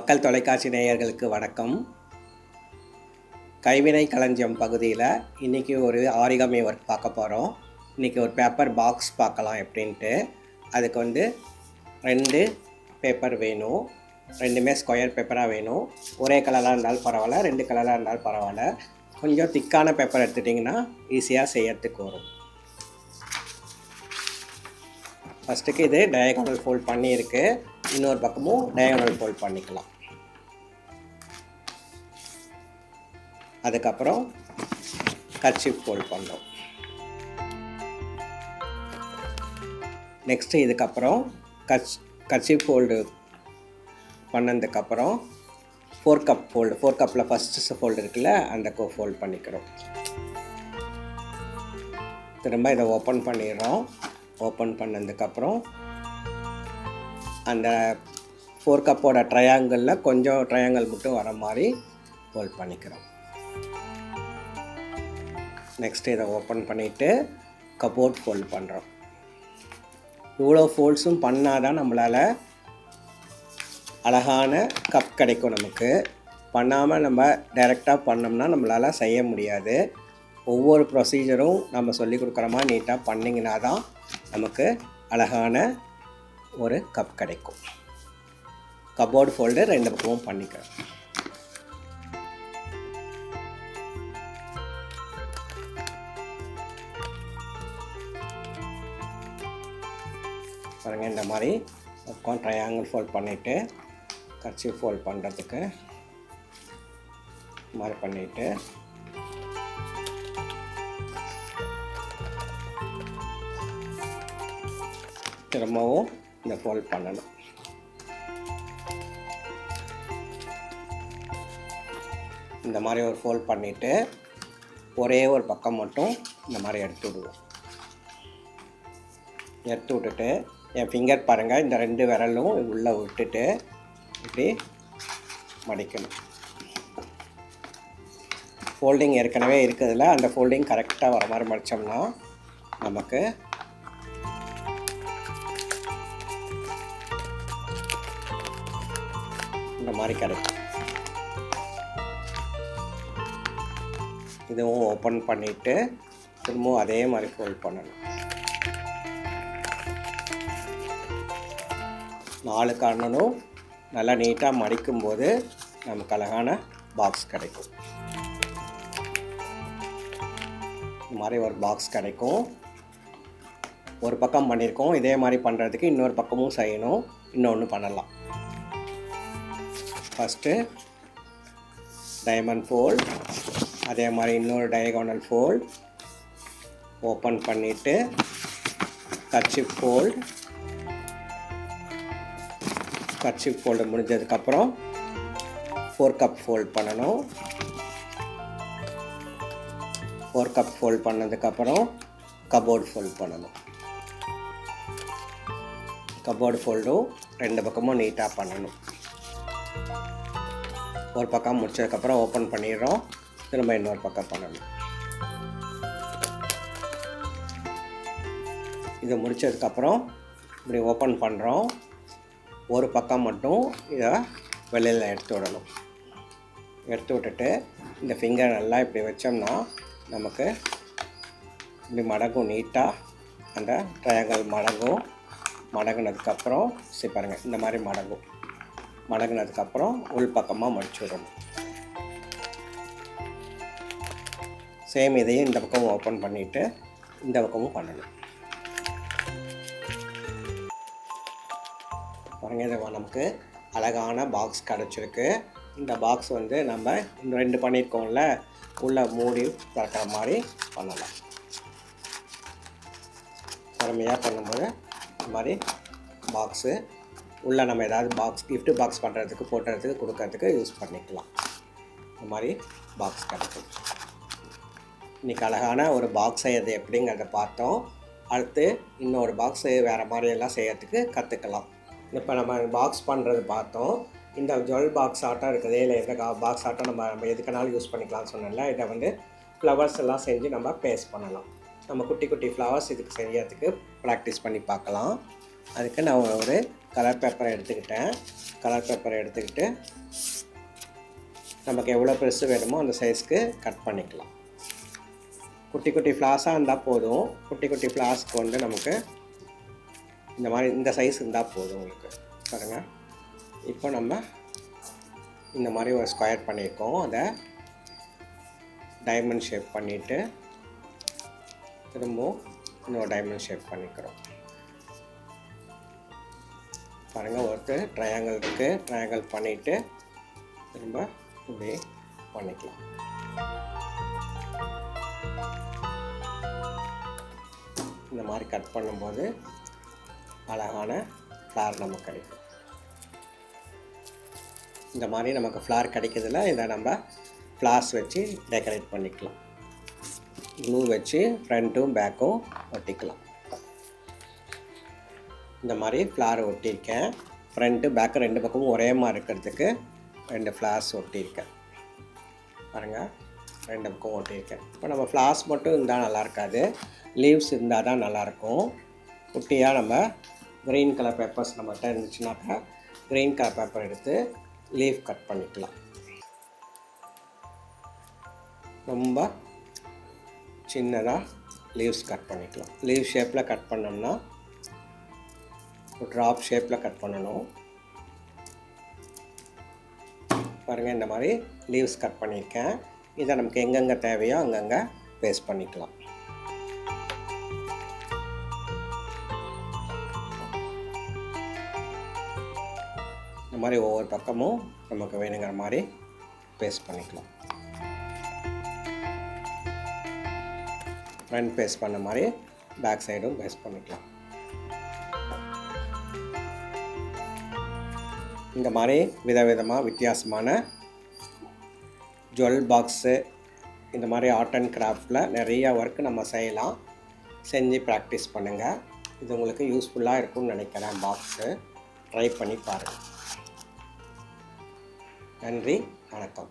மக்கள் தொலைக்காட்சி நேயர்களுக்கு வணக்கம். கைவினை களஞ்சியம் பகுதியில் இன்றைக்கி ஒரு ஆரிகமி ஒர்க் பார்க்க போகிறோம். இன்றைக்கி ஒரு பேப்பர் பாக்ஸ் பார்க்கலாம் எப்படின்ட்டு. அதுக்கு 2 பேப்பர் வேணும். 2மே ஸ்கொயர் பேப்பராக வேணும். ஒரே கலராக இருந்தாலும் பரவாயில்ல, 2 கலராக இருந்தாலும் பரவாயில்ல. கொஞ்சம் திக்கான பேப்பர் எடுத்துட்டிங்கன்னா ஈஸியாக செய்யறதுக்கு வரும். ஃபஸ்ட்டுக்கு இது டயகனல் ஃபோல்ட் பண்ணியிருக்கு. இன்னொரு பக்கமும் டயகனல் ஃபோல்ட் பண்ணிக்கலாம். அதுக்கப்புறம் கர்ச்சீஃப் ஃபோல்ட் பண்ணோம். நெக்ஸ்ட்டு இதுக்கப்புறம் கர்ச்சீஃப் ஃபோல்டு பண்ணதுக்கப்புறம் 4 கப் ஃபோல்டு, 4 கப்பில் ஃபஸ்ட்டு ஃபோல்டு இருக்குல்ல, அந்த ஃபோல்ட் பண்ணிக்கிறோம். திரும்ப இதை ஓப்பன் பண்ணிடுறோம். ஓப்பன் பண்ணதுக்கப்புறம் அந்த 4 கப்போட ட்ரையாங்கிளில் கொஞ்சம் ட்ரையாங்கிள் மட்டும் வர மாதிரி ஃபோல்ட் பண்ணிக்கிறோம். நெக்ஸ்ட்டு இதை ஓப்பன் பண்ணிவிட்டு கப்போர்ட் ஃபோல்ட் பண்ணுறோம். இவ்வளோ ஃபோல்ட்ஸும் பண்ணால் தான் நம்மளால் அழகான கப் கிடைக்கும். நமக்கு பண்ணாமல் நம்ம டைரெக்டாக பண்ணோம்னா நம்மளால் செய்ய முடியாது. ஒவ்வொரு ப்ரொசீஜரும் நம்ம சொல்லி கொடுக்குற மாதிரி நீட்டாக பண்ணிங்கன்னா தான் நமக்கு அழகான ஒரு கப் கிடைக்கும். கப்போர்டு ஃபோல்டு 2 பக்கமும் பண்ணிக்கிறோம். பாருங்கள், இந்த மாதிரி பக்கம் ட்ரையாங்கிள் ஃபோல்ட் பண்ணிவிட்டு கர்ச்சீஃப் ஃபோல்ட் பண்ணுறதுக்கு மாதிரி பண்ணிவிட்டு திரும்பவும் இந்த ஃபோல்ட் பண்ணணும். இந்த மாதிரி ஒரு ஃபோல்ட் பண்ணிவிட்டு ஒரே ஒரு பக்கம் மட்டும் இந்த மாதிரி எடுத்து விடுவோம். எடுத்து விட்டுட்டு என் ஃபிங்கர் பாருங்கள், இந்த 2 விரலும் உள்ளே விட்டுட்டு இப்படி மடிக்கணும். ஃபோல்டிங் ஏற்கனவே இருக்கிறதுல அந்த ஃபோல்டிங் கரெக்டாக வர மாதிரி மடித்தோம்னா நமக்கு இந்த மாதிரி கிடைக்கும். இதுவும் ஓப்பன் பண்ணிவிட்டு திரும்பவும் அதே மாதிரி ஃபோல்ட் பண்ணணும். 4 கார்னரும் நல்லா நீட்டாக மடிக்கும்போது நமக்கு அழகான பாக்ஸ் கிடைக்கும். இந்த மாதிரி ஒரு பாக்ஸ் கிடைக்கும். ஒரு பக்கம் பண்ணியிருக்கோம். இதே மாதிரி பண்ணுறதுக்கு இன்னொரு பக்கமும் செய்யணும். இன்னொன்று பண்ணலாம். ஃபஸ்ட்டு டைமண்ட் ஃபோல்ட், அதே மாதிரி இன்னொரு டயகோனல் ஃபோல்ட், ஓப்பன் பண்ணிவிட்டு கர்ச்சீஃப் ஃபோல்டு முடிஞ்சதுக்கப்புறம் 4 கப் ஃபோல்ட் பண்ணணும். 4 கப் ஃபோல்ட் பண்ணதுக்கப்புறம் கப்போர்டு ஃபோல்ட் பண்ணணும். கப்போர்டு ஃபோல்டும் 2 பக்கமும் நீட்டாக பண்ணணும். ஒரு பக்கம் முடிச்சதுக்கப்புறம் ஓப்பன் பண்ணிடுறோம். திரும்ப இன்னொரு பக்கம் பண்ணணும். இது முடித்ததுக்கப்புறம் இப்படி ஓப்பன் பண்ணுறோம். ஒரு பக்கம் மட்டும் இதை வெளியில் எடுத்து விடணும். எடுத்து விட்டுட்டு இந்த ஃபிங்கர் நல்லா இப்படி வச்சோம்னா நமக்கு இப்படி மடங்கும். நீட்டாக அந்த ட்ரையாங்கிள் மடங்குனதுக்கப்புறம் பாருங்கள், இந்த மாதிரி மடங்குனதுக்கப்புறம் உள் பக்கமாக மடிச்சு விடணும். சேம் இதையும் இந்த பக்கம் ஓப்பன் பண்ணிவிட்டு இந்த பக்கமும் பண்ணணும். பாருங்கள், இது நமக்கு அழகான பாக்ஸ் கிடச்சிருக்கு. இந்த பாக்ஸ் நம்ம இன்னும் 2 பண்ணியிருக்கோம்ல, உள்ளே மூடி திறக்கிற மாதிரி பண்ணலாம். திறமையாக பண்ணும்போது இந்த மாதிரி பாக்ஸு உள்ளே நம்ம ஏதாவது கிஃப்ட் பாக்ஸ் பண்ணுறதுக்கு, போட்டுறதுக்கு, கொடுக்கறதுக்கு யூஸ் பண்ணிக்கலாம். இந்த மாதிரி பாக்ஸ் கிடைக்கும். இன்றைக்கி அழகான ஒரு பாக்ஸ் செய்யறது எப்படிங்கிறத பார்த்தோம். அடுத்து இன்னொரு பாக்ஸு வேறு மாதிரியெல்லாம் செய்யறதுக்கு கற்றுக்கலாம். இப்போ நம்ம பாக்ஸ் பண்ணுறது பார்த்தோம். இந்த ஜுவல் பாக்ஸ் ஆட்டம் இருக்குது, இல்லை எந்த பாக்ஸ் ஆட்டம் நம்ம எதுக்குனாலும் யூஸ் பண்ணிக்கலாம்னு சொன்னோம்ல. இதை ஃப்ளவர்ஸ் எல்லாம் செஞ்சு நம்ம பேஸ்ட் பண்ணலாம். நம்ம குட்டி குட்டி ஃப்ளவர்ஸ் இதுக்கு செய்யறதுக்கு ப்ராக்டிஸ் பண்ணி பார்க்கலாம். அதுக்கு நான் ஒரு கலர் பேப்பரை எடுத்துக்கிட்டேன். கலர் பேப்பரை எடுத்துக்கிட்டு நமக்கு எவ்வளோ பெருசு வேணுமோ அந்த சைஸ்க்கு கட் பண்ணிக்கலாம். குட்டி குட்டி ஃப்ளாஸாக இருந்தால் போதும். குட்டி குட்டி ஃப்ளாஸ்க்கு வந்து நமக்கு இந்த மாதிரி இந்த சைஸ் இருந்தால் போதும் உங்களுக்கு. பாருங்கள், இப்போ நம்ம இந்த மாதிரி ஒரு ஸ்கொயர் பண்ணியிருக்கோம். அதை டைமண்ட் ஷேப் பண்ணிவிட்டு திரும்பவும் இன்னொரு டைமண்ட் ஷேப் பண்ணிக்கிறோம். பாருங்கள், ஒருத்தர் ட்ரையாங்கிள் இருக்குது. ட்ரையாங்கிள் பண்ணிவிட்டு திரும்ப இப்படி பண்ணிக்கலாம். இந்த மாதிரி கட் பண்ணும்போது அழகான ஃப்ளார் நமக்கு கிடைக்கும். இந்த மாதிரி நமக்கு ஃப்ளார் கிடைக்கிறதுல இதை நம்ம ஃப்ளார்ஸ் வச்சு டெக்கரேட் பண்ணிக்கலாம். க்ளூ வச்சு ஃப்ரண்ட்டும் பேக்கும் ஒட்டிக்கலாம். இந்த மாதிரி ஃப்ளார் ஒட்டியிருக்கேன். ஃப்ரண்ட்டு பேக்கு ரெண்டு பக்கமும் ஒரே மாதிரி இருக்கிறதுக்கு 2 ஃப்ளார்ஸ் ஒட்டியிருக்கேன். பாருங்கள், 2 பக்கம் ஒட்டியிருக்கேன். இப்போ நம்ம ஃப்ளார்ஸ் மட்டும் இருந்தால் நல்லா இருக்காது, லீவ்ஸ் இருந்தால் தான் நல்லாயிருக்கும். குட்டியாக நம்ம க்ரீன் கலர் பேப்பர்ஸ் நம்மகிட்ட இருந்துச்சுனாக்கா க்ரீன் கலர் பேப்பர் எடுத்து லீஃப் கட் பண்ணிக்கலாம். ரொம்ப சின்னதாக லீவ்ஸ் கட் பண்ணிக்கலாம். லீவ் ஷேப்பில் கட் பண்ணோம்னா ட்ராப் ஷேப்பில் கட் பண்ணணும். பாருங்கள், இந்த மாதிரி லீவ்ஸ் கட் பண்ணியிருக்கேன். இதை நமக்கு எங்கெங்கே தேவையோ அங்கங்கே பேஸ்ட் பண்ணிக்கலாம். இந்த மாதிரி ஒவ்வொரு பக்கமும் நமக்கு வேணுங்கிற மாதிரி பேஸ்ட் பண்ணிக்கலாம். ஃப்ரண்ட் பேஸ்ட் பண்ண மாதிரி பேக் சைடும் பேஸ்ட் பண்ணிக்கலாம். இந்த மாதிரி விதவிதமாக வித்தியாசமான ஜுவல் பாக்ஸு, இந்த மாதிரி ஆர்ட் அண்ட் கிராஃப்டில் நிறைய ஒர்க் நம்ம செய்யலாம். செஞ்சு ப்ராக்டிஸ் பண்ணுங்கள். இது உங்களுக்கு யூஸ்ஃபுல்லாக இருக்கும்னு நினைக்கிறேன். பாக்ஸு ட்ரை பண்ணி பாருங்கள். நன்றி, வணக்கம்.